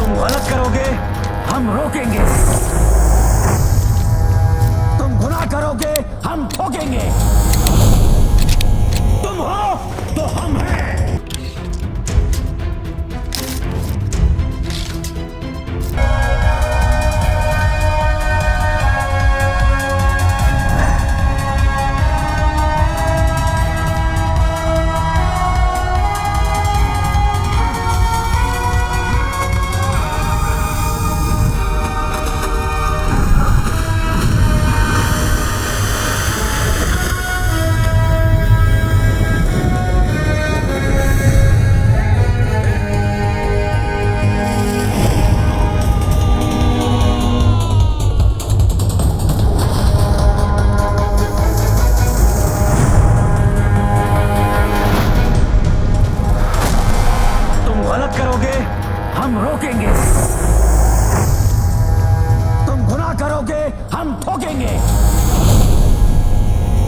तुम गलत करोगे हम रोकेंगे, तुम गुनाह करोगे हम ठोकेंगे, तुम हो तो हम हैं। हम रोकेंगे, तुम गुनाह करोगे हम ठोकेंगे,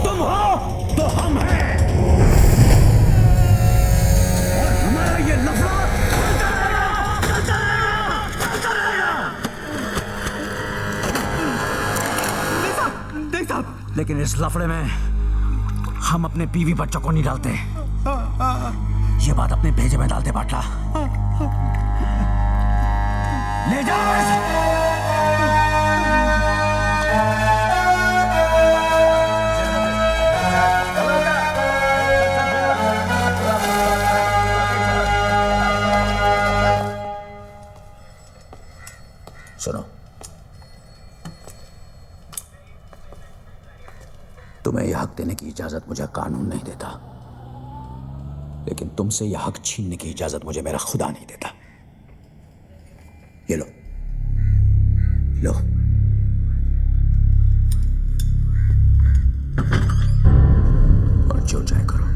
तुम हो तो हम हैं। और हमारा ये लफड़ा चलता रहेगा। देख साहब, लेकिन इस लफड़े में हम अपने बीवी बच्चों को नहीं डालते। ये बात अपने भेजे में डालते बाटला। ले जाओ इसे। सुनो, तुम्हें यह हक देने की इजाजत मुझे कानून नहीं देता, लेकिन तुमसे यह हक छीनने की इजाजत मुझे मेरा खुदा नहीं देता। ये लो, लो। और जो चाहे करो।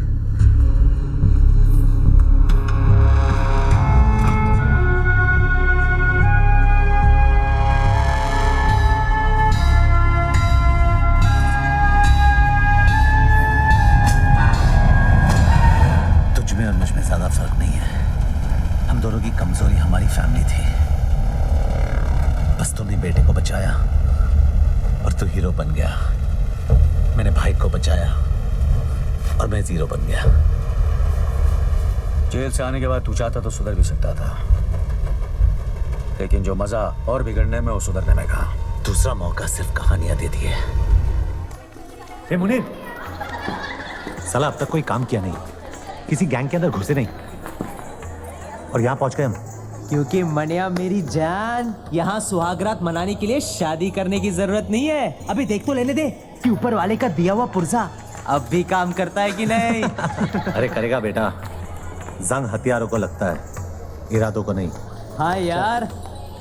तुझ में और मुझ में ज्यादा फर्क नहीं है। हम दोनों की कमजोरी हमारी फैमिली थी। बस तूने बेटे को बचाया और तू हीरो बन गया। मैंने भाई को बचाया और मैं जीरो बन गया। जेल से आने के बाद तू चाहता तो सुधर भी सकता था, लेकिन जो मजा और बिगड़ने में वो सुधरने में कहा। दूसरा मौका सिर्फ कहानियां देती है। ए मुनीर, साला अब तक कोई काम किया नहीं, किसी गैंग के अंदर घुसे नहीं और यहाँ पहुंच गए हम। क्योंकि मनिया मेरी जान, यहाँ सुहागरात मनाने के लिए शादी करने की जरूरत नहीं है। अभी देख तो लेने दे कि ऊपर वाले का दिया हुआ पुर्जा अब भी काम करता है कि नहीं। अरे करेगा बेटा, जंग हथियारों को लगता है, इरादों को नहीं। हाँ यार,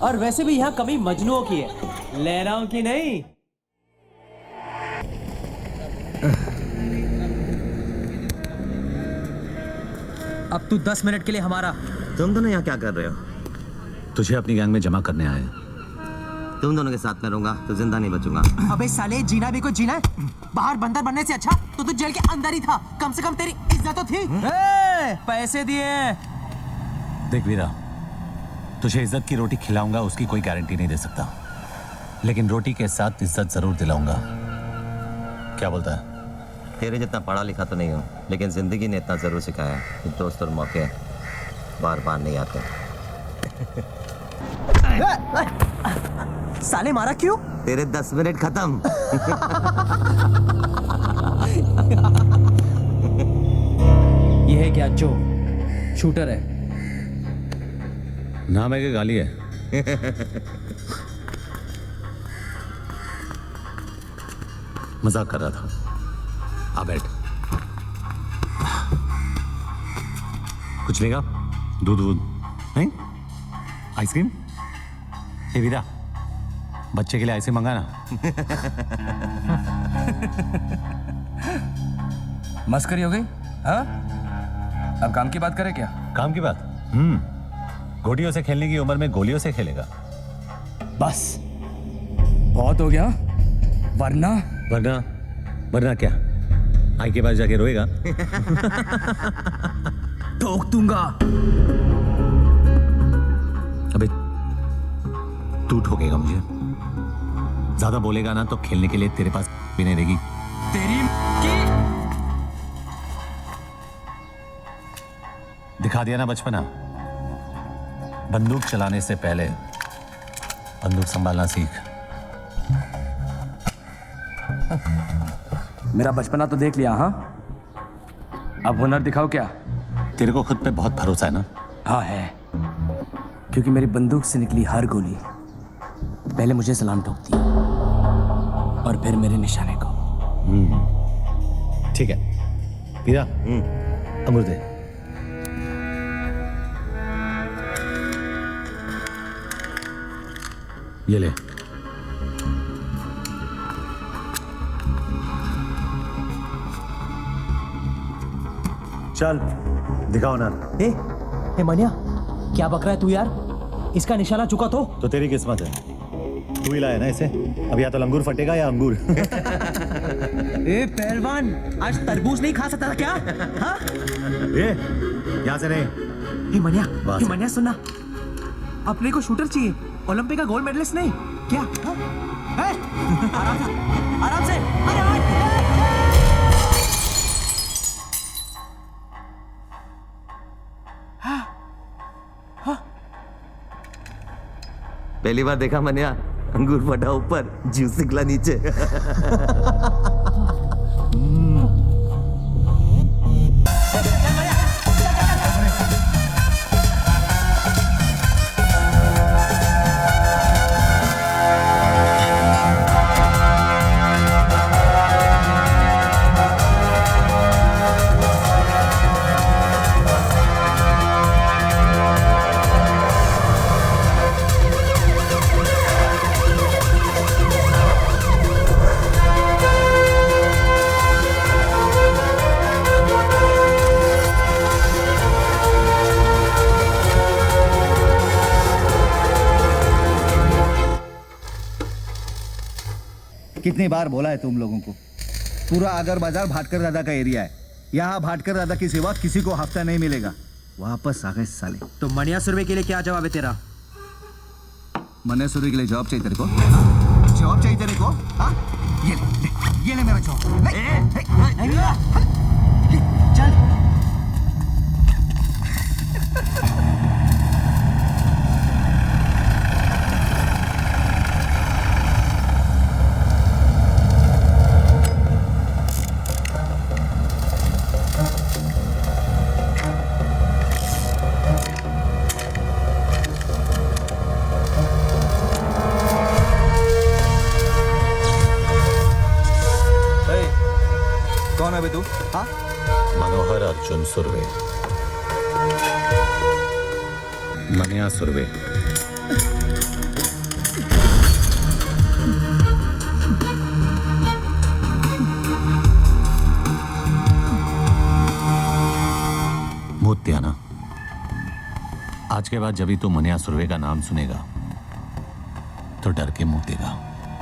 और वैसे भी यहाँ कमी मजनुओं की है, लहराओं की नहीं। अब तू 10 मिनट के लिए हमारा। तुम दोनों यहाँ क्या कर रहे हो? तुझे अपनी गैंग में जमा करने आए। तुम दोनों के साथ में रहूंगा तो जिंदा नहीं बचूंगा। अबे साले, जीना भी कोई जीना है। बाहर बंदर बनने से अच्छा तो तू जेल के अंदर ही था, कम से कम तेरी इज्जत तो थी। पैसे दिए। देख वीरा, तुझे इज्जत की रोटी खिलाऊंगा उसकी कोई गारंटी नहीं दे सकता, लेकिन रोटी के साथ इज्जत जरूर दिलाऊंगा। क्या बोलता है? तेरे जितना पढ़ा लिखा तो नहीं हूँ, लेकिन जिंदगी ने इतना जरूर सिखाया कि दोस्त और मौके बार बार नहीं आते। साले मारा क्यों? तेरे 10 मिनट खत्म। ये है क्या? जो शूटर है? नाम है कि गाली है? मजाक कर रहा था। आ बैठ। कुछ लेगा? दूध वूध नहीं? आइसक्रीम? हे वीरा, बच्चे के लिए आइसक्रीम मंगाना। मस्करी हो गई? हाँ, अब काम की बात करें क्या? काम की बात? गोटियों से खेलने की उम्र में गोलियों से खेलेगा। बस बहुत हो गया, वरना वरना वरना क्या? आई के पास जाके रोएगा? ठोक दूंगा। अबे तू ठोकेगा मुझे। ज्यादा बोलेगा ना तो खेलने के लिए तेरे पास भी नहीं रहेगी। तेरी की दिखा दिया ना बचपना। बंदूक चलाने से पहले बंदूक संभालना सीख। मेरा बचपना तो देख लिया। हाँ, अब हुनर दिखाओ क्या? तेरे को खुद पे बहुत भरोसा है ना? हाँ है, क्योंकि मेरी बंदूक से निकली हर गोली पहले मुझे सलाम ठोकती है और फिर मेरे निशाने को। ठीक है पीरा, अंगूर दे। ये ले। चल दिखाओ ना। ए मनिया, क्या बक रहा है तू यार? इसका निशाना चुका तो तेरी किस्मत है, तू ही लाया ना इसे। अब या तो लंगूर फटेगा या अंगूर। ए पहलवान, आज तरबूज नहीं खा सकता था क्या? हाँ? यहाँ से नहीं। हे मनिया सुनना, अपने को शूटर चाहिए, ओलंपिक का गोल्ड मेडलिस्ट नहीं क्या? हाँ? आराम से अरे पहली बार देखा मनिया, अंगूर फटा ऊपर, जूस निकला नीचे। कितनी बार बोला है तुम लोगों को, पूरा आगर बाजार भाटकर दादा का एरिया है। यहाँ भाटकर दादा की सिवा किसी को हफ्ता नहीं मिलेगा। वापस आ गए साले। तो मनिया सुरवे के लिए क्या जवाब है तेरा? मने सूर्य के लिए जॉब चाहिए तेरे को? जॉब चाहिए तेरे को? हाँ? ये ले मेरा जॉब। चल कौन है बे तू? हाँ? मनोहर अर्जुन सुरवे, मनिया सुरवे। भूत त्याना, आज के बाद जब भी तू मनिया सुरवे का नाम सुनेगा तो डर के मुंह देगा।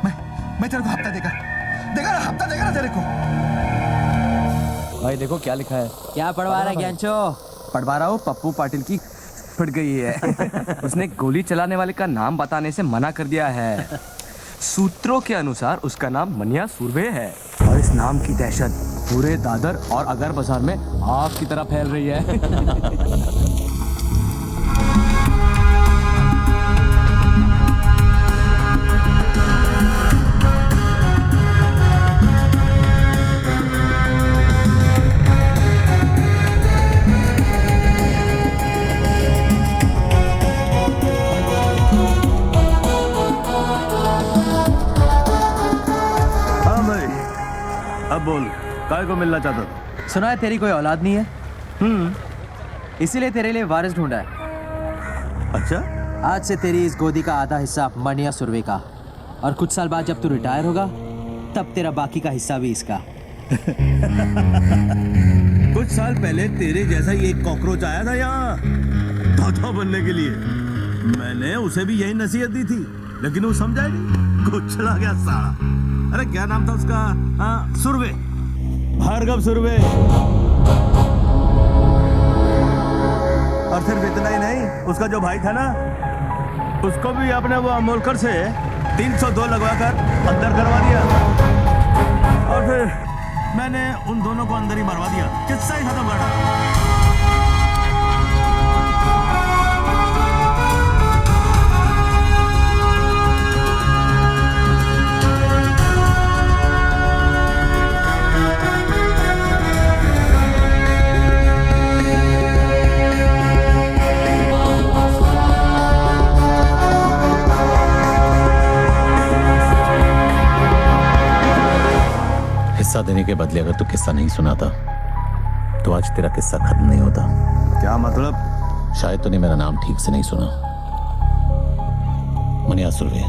मैं तेरे को हफ्ता देगा ना, हफ्ता देगा ना तेरे को। भाई देखो क्या लिखा है। क्या पढ़वा रहा है ज्ञानचो? पढ़वा रहा हूँ, पप्पू पाटिल की फट गई है। उसने गोली चलाने वाले का नाम बताने से मना कर दिया है। सूत्रों के अनुसार उसका नाम मनिया सुरवे है और इस नाम की दहशत पूरे दादर और अगर बाजार में आग की तरह फैल रही है। अब बोल, काय को मिलना चाहता था? सुना है तेरी कोई औलाद नहीं है? इसीलिए तेरे लिए वारिस ढूंढा है। अच्छा, आज से तेरी इस गोदी का आधा हिस्सा मनिया सुरवे का, और कुछ साल बाद जब तू रिटायर होगा तब तेरा बाकी का हिस्सा भी इसका। कुछ साल पहले तेरे जैसा ही एक कॉकरोच आया था यहाँ दादा बनने के लिए। मैंने उसे भी यही नसीहत दी थी, लेकिन वो समझा नहीं, कुछ चला गया साला। अरे क्या नाम था उसका? हाँ, सुरवे, भार्गव सुरवे। और सिर्फ इतना ही नहीं, उसका जो भाई था ना, उसको भी आपने वो अमोलकर से 302 लगवाकर अंदर करवा दिया और फिर मैंने उन दोनों को अंदर ही मरवा दिया। किस्सा ही खत्म करा। किस्सा देने के बदले अगर तू किस्सा नहीं सुनाता तो आज तेरा किस्सा खत्म नहीं होता। क्या मतलब? शायद तूने मेरा नाम ठीक से नहीं सुना। मनिया सुर्वे,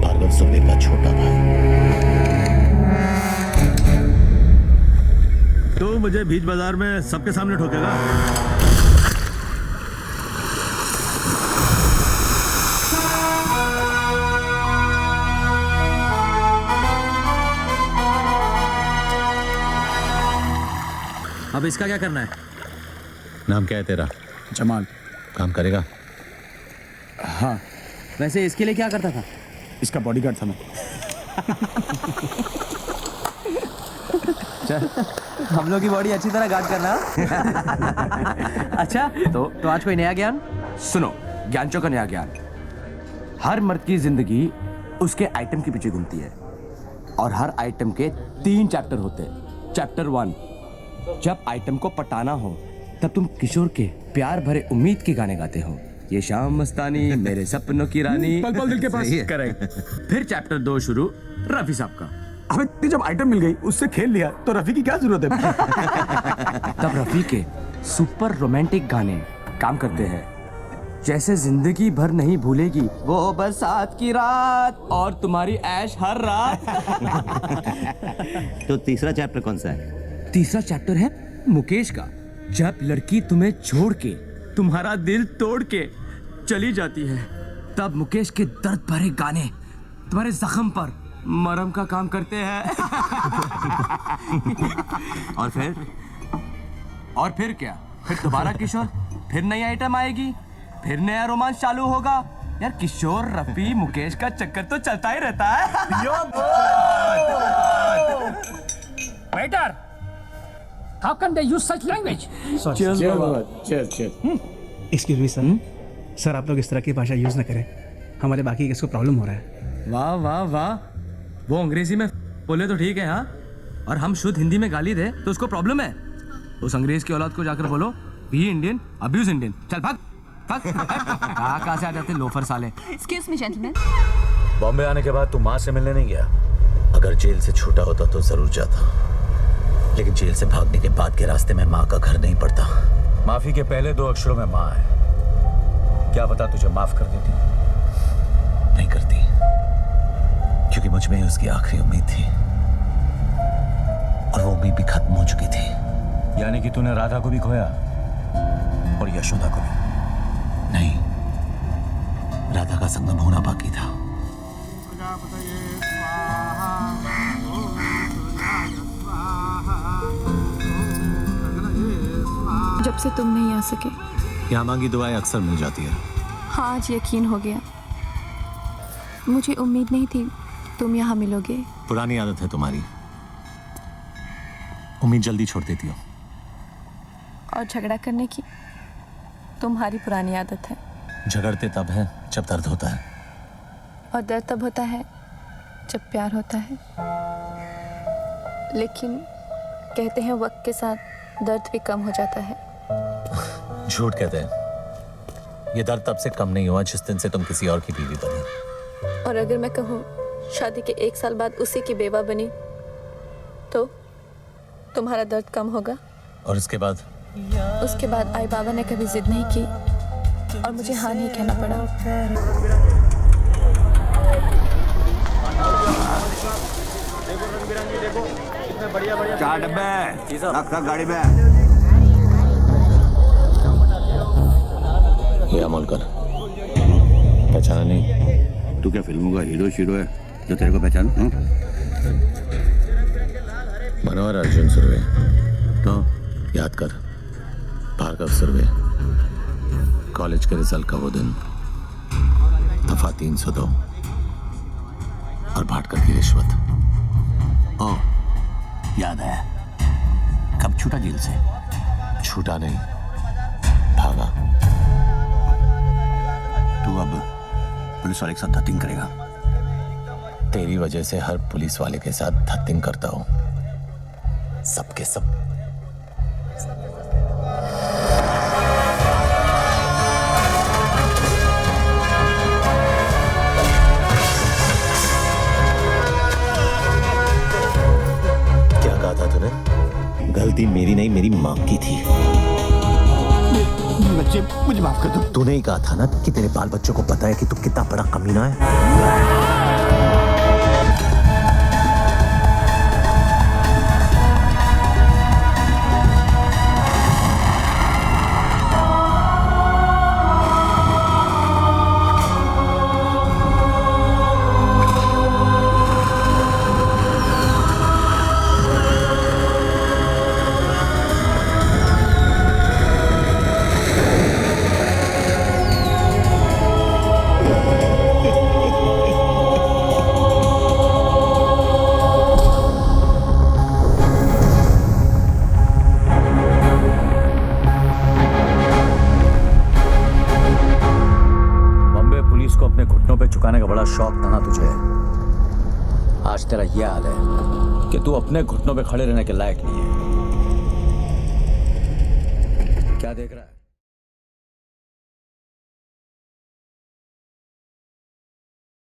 भार्गव सुर्वे का छोटा भाई। तो मुझे बीच बाजार में सबके सामने ठोकेगा? अब इसका क्या करना है? नाम क्या है तेरा? जमाल। काम करेगा? हाँ, वैसे इसके लिए क्या करता था? इसका बॉडीगार्ड था मैं। चल, हम लोग की बॉडी अच्छी तरह गार्ड करना। अच्छा, तो आज कोई नया ज्ञान? सुनो, ज्ञानचो का नया ज्ञान। हर मर्द की जिंदगी उसके आइटम के पीछे घूमती है और हर आइटम के 3 चैप्टर होते हैं। चैप्टर 1, जब आइटम को पटाना हो तब तुम किशोर के प्यार भरे उम्मीद के गाने गाते हो। ये शाम मस्तानी, मेरे सपनों की रानी, पल पल दिल के पास। करेक्ट। फिर चैप्टर 2 शुरू रफी साहब का। हमें जब आइटम मिल गई उससे खेल लिया तो रफी की क्या जरूरत है? तब रफी के सुपर रोमांटिक गाने काम करते हैं, जैसे जिंदगी भर नहीं भूलेगी वो बरसात की रात और तुम्हारी ऐश हर रात। तो तीसरा चैप्टर कौन सा है? तीसरा चैप्टर है मुकेश का। जब लड़की तुम्हें छोड़ के, तुम्हारा दिल तोड़ के चली जाती है, तब मुकेश के दर्द भरे गाने तुम्हारे जख्म पर मरहम का काम करते हैं। और फिर क्या? फिर दोबारा किशोर, फिर नई आइटम आएगी, फिर नया रोमांस चालू होगा। यार किशोर, रफी, मुकेश का चक्कर तो चलता ही रहता है। Waiter, how can they use such language? Excuse me sir, sir आप लोग इस तरह की भाषा यूज़ ना करें, हमारे बाकी किसको प्रॉब्लम हो रहा है। वाह वाह वाह, वो अंग्रेजी में बोले तो ठीक है हाँ, और हम शुद्ध हिंदी में गाली दे तो उसको प्रॉब्लम है। उस अंग्रेज की औलाद को जाकर बोलो बी इंडियन, अब्यूज इंडियन। चल भाग भाग। कहाँ से आ जाते लोफर साले। Excuse me gentleman. बॉम्बे आने के बाद तू माँ से मिलने नहीं गया? अगर जेल से छूटा होता तो जरूर जाता, लेकिन जेल से भागने के बाद के रास्ते में माँ का घर नहीं पड़ता। माफी के पहले 2 अक्षरों में माँ है। क्या पता तुझे माफ कर देती? नहीं करती, क्योंकि मुझ में उसकी आखिरी उम्मीद थी और वो उम्मीद भी खत्म हो चुकी थी। यानी कि तूने राधा को भी खोया और यशोदा को भी? नहीं, राधा का संगम होना बाकी था। जब से तुम नहीं आ सके, यहाँ मांगी दुआएं अक्सर मिल जाती है। हाँ आज यकीन हो गया। मुझे उम्मीद नहीं थी तुम यहाँ मिलोगे। पुरानी आदत है तुम्हारी, उम्मीद जल्दी छोड़ देती हो। और झगड़ा करने की तुम्हारी पुरानी आदत है। झगड़ते तब है जब दर्द होता है, और दर्द तब होता है जब प्यार होता है। लेकिन कहते हैं वक्त के साथ दर्द भी कम हो जाता है। झूठ कहते हैं। ये दर्द तब से कम नहीं हुआ जिस दिन से तुम किसी और की बीवी बनी। और अगर मैं कहूँ शादी के 1 साल बाद उसी की बेवा बनी तो तुम्हारा दर्द कम होगा? और इसके बाद? उसके बाद आई बाबा ने कभी जिद नहीं की और मुझे हाँ नहीं कहना पड़ा। चार डब्बे रख गाड़ी में। ये अमोलकर, पहचाना नहीं? तू क्या फिल्मों का हीरो शीरो है जो तेरे को पहचान? मनोहर अर्जुन सुर्वे। तो याद कर, भार्गव सुर्वे। कॉलेज के रिजल्ट का वो दिन दफा 302 और भाटकर की रिश्वत। ओ, याद है। कब छूटा जेल से? छूटा नहीं, भागा। तू अब पुलिस वाले के साथ धतिंग करेगा? तेरी वजह से हर पुलिस वाले के साथ धतिंग करता हूं, सबके सब। क्या कहा था तूने? गलती मेरी नहीं, मेरी मां की थी। बच्चे, मुझे माफ कर दो। तूने ही कहा था ना कि तेरे बाल बच्चों को पता है कि तू कितना बड़ा कमीना है। झुकाने का बड़ा शौक था ना तुझे। आज तेरा यह हाल है कि तू अपने घुटनों पे खड़े रहने के लायक नहीं है। क्या देख रहा है?